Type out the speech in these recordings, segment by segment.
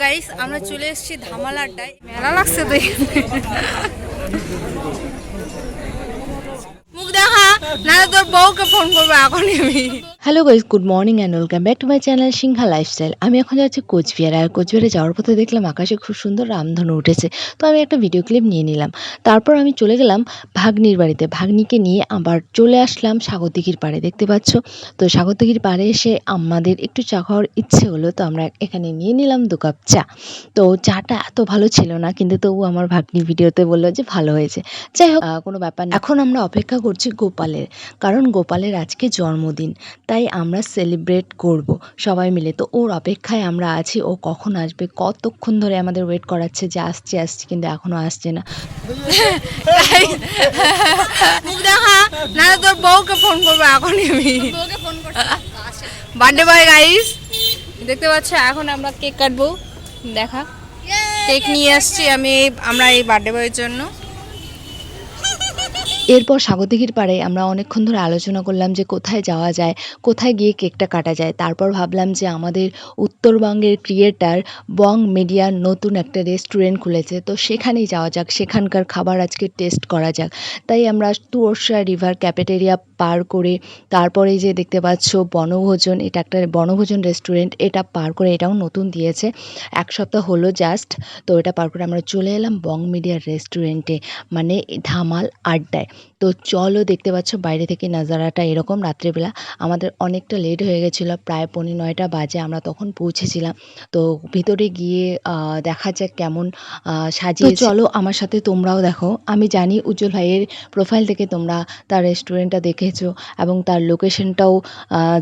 Guys আমরা চলে এসেছি ধামাল আড্ডায়। মেলা লাগছে তো মুখ দেখা না তোর বউকে ফোন করবো এখনই আমি। Hello guys, good morning and welcome back to my channel Sinha lifestyle. আমি এখন যাচ্ছি কোচবিহার, আর কোচবিহারে যাওয়ার পথে দেখলাম আকাশে খুব সুন্দর রামধনু উঠেছে। তো আমি একটা ভিডিও ক্লিপ নিয়ে নিলাম। তারপর আমি চলে গেলাম ভাগ্নির বাড়িতে, ভাগ্নিকে নিয়ে আবার চলে আসলাম সাগরদিঘির পাড়ে, দেখতে পাচ্ছ। তো সাগরদিঘির পাড়ে এসে আমাদের একটু চা খাওয়ার ইচ্ছে হলো, তো আমরা এখানে নিয়ে নিলাম 2 কাপ চা। তো চাটা এত ভালো ছিল না, কিন্তু তবু আমার ভাগ্নি ভিডিওতে বললো যে ভালো হয়েছে। যাই হোক, কোনো ব্যাপার না। এখন আমরা অপেক্ষা করছি গোপালের, কারণ গোপালের আজকে জন্মদিন, তাই আমরা সেলিব্রেট করব সবাই মিলে। তো ওর অপেক্ষায় আমরা আছি, ও কখন আসবে। কতক্ষণ ধরে আমাদের ওয়েট করাচ্ছে যে আসছে আসছে, কিন্তু এখনো আসছে না। মুখ দেখা না তোর বউকে ফোন করবো এখনই আমি। বার্থডে বয় গাইস, দেখতে পাচ্ছ। এখন আমরা কেক কাটবো, দেখা কেক নিয়ে আসছি আমরা এই বার্থডে বয়ের জন্য। এরপর সাগরদিঘির পাড়ে আমরা অনেকক্ষণ ধরে আলোচনা করলাম যে কোথায় যাওয়া যায়, কোথায় গিয়ে কেকটা কাটা যায়। তারপর ভাবলাম যে আমাদের উত্তরবঙ্গের ক্রিয়েটার বং মিডিয়ার নতুন একটা রেস্টুরেন্ট খুলেছে, তো সেখানেই যাওয়া যাক, সেখানকার খাবার আজকে টেস্ট করা যাক। তাই আমরা তুরসা রিভার ক্যাফেটেরিয়া পার করে, তারপরে যে দেখতে পাচ্ছ বনভোজন, এটা একটা বনভোজন রেস্টুরেন্ট, এটা পার করে, এটাও নতুন দিয়েছে, 1 সপ্তাহ হলো জাস্ট। তো এটা পার করে আমরা চলে এলাম বং মিডিয়ার রেস্টুরেন্টে, মানে ধামাল আড্ডায়। তো চলো, দেখতে পাচ্ছ বাইরে থেকে নাজারাটা এরকম। রাত্রিবেলা আমাদের অনেকটা লেট হয়ে গেছিলো, প্রায় 9:45 বাজে আমরা তখন পৌঁছেছিলাম। তো ভিতরে গিয়ে দেখা যাক কেমন সাজিয়েছে। চলো আমার সাথে তোমরাও দেখো। আমি জানি উজ্জ্বল ভাইয়ের প্রোফাইল থেকে তোমরা তার রেস্টুরেন্টটা দেখেছো এবং তার লোকেশনটাও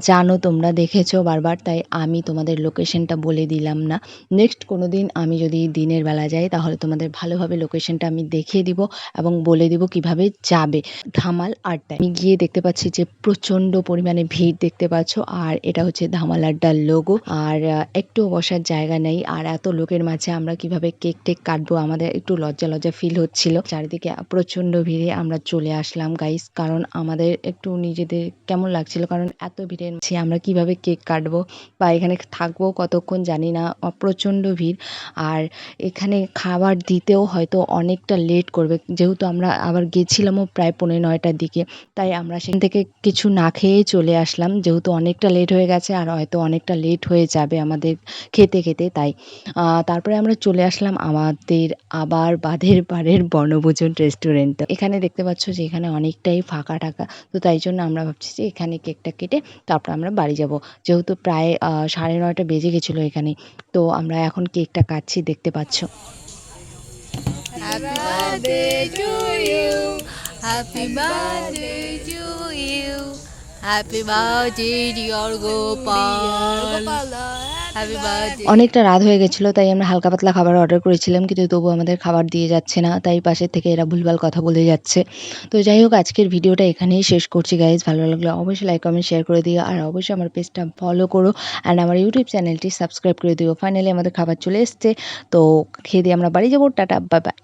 জানো, তোমরা দেখেছো বারবার, তাই আমি তোমাদের লোকেশনটা বলে দিলাম না। নেক্সট কোনো দিন আমি যদি দিনের বেলা যাই, তাহলে তোমাদের ভালোভাবে লোকেশনটা আমি দেখিয়ে দিব এবং বলে দিব কিভাবে যাবে ধামাল আড্ডায়। আমি গিয়ে দেখতে পাচ্ছি যে প্রচণ্ড পরিমাণে ভিড় দেখতে পাচ্ছ, আর এটা হচ্ছে ধামাল আড্ডার লোগো। আর একটু বসার জায়গা নেই, আর এত লোকের মাঝে আমরা কিভাবে কেক টেক কাটবো, আমাদের একটু লজ্জা লজ্জা ফিল হচ্ছিল। চারিদিকে প্রচণ্ড ভিড়ে আমরা চলে আসলাম গাইস, কারণ আমাদের একটু নিজেদের কেমন লাগছিল, কারণ এত ভিড়ের মাঝে আমরা কিভাবে কেক কাটবো বা এখানে থাকবো কতক্ষণ জানি না, প্রচণ্ড ভিড়। আর এখানে খাবার দিতেও হয়তো অনেকটা লেট করবে, যেহেতু আমরা আবার গেছিলামও প্রায় 9:45-র দিকে, তাই আমরা সেখান থেকে কিছু না খেয়েই চলে আসলাম, যেহেতু অনেকটা লেট হয়ে গেছে আর হয়তো অনেকটা লেট হয়ে যাবে আমাদের খেতে খেতে। তাই তারপরে আমরা চলে আসলাম আমাদের আবার বাঁধের পাড়ের বনভোজন রেস্টুরেন্ট। এখানে দেখতে পাচ্ছ যে এখানে অনেকটাই ফাঁকা টাকা, তো তাই জন্য আমরা ভাবছি যে এখানে কেকটা কেটে তারপর আমরা বাড়ি যাব, যেহেতু প্রায় 9:30 বেজে গেছিলো এখানে। তো আমরা এখন কেকটা কাটছি, দেখতে পাচ্ছ। Happy birthday to you, happy birthday to you, happy birthday dear Gopal, happy birthday. অনেকটা রাত হয়ে গেছিলো, তাই আমরা হালকা পাতলা খাবার অর্ডার করেছিলাম, কিন্তু তবু আমাদের খাবার দিয়ে যাচ্ছে না, তাই পাশের থেকে এরা ভুলভাল কথা বলে যাচ্ছে। তো যাই হোক, আজকের ভিডিওটা এখানেই শেষ করছি গাইজ। ভালো লাগলে অবশ্যই লাইক কমেন্ট শেয়ার করে দিও, আর অবশ্যই আমার পেজটা ফলো করো অ্যান্ড আমার ইউটিউব চ্যানেলটি সাবস্ক্রাইব করে দিও। ফাইনালি আমাদের খাবার চলে এসছে, তো খেয়ে দিয়ে আমরা বাড়ি যাবো। Tata, bye bye.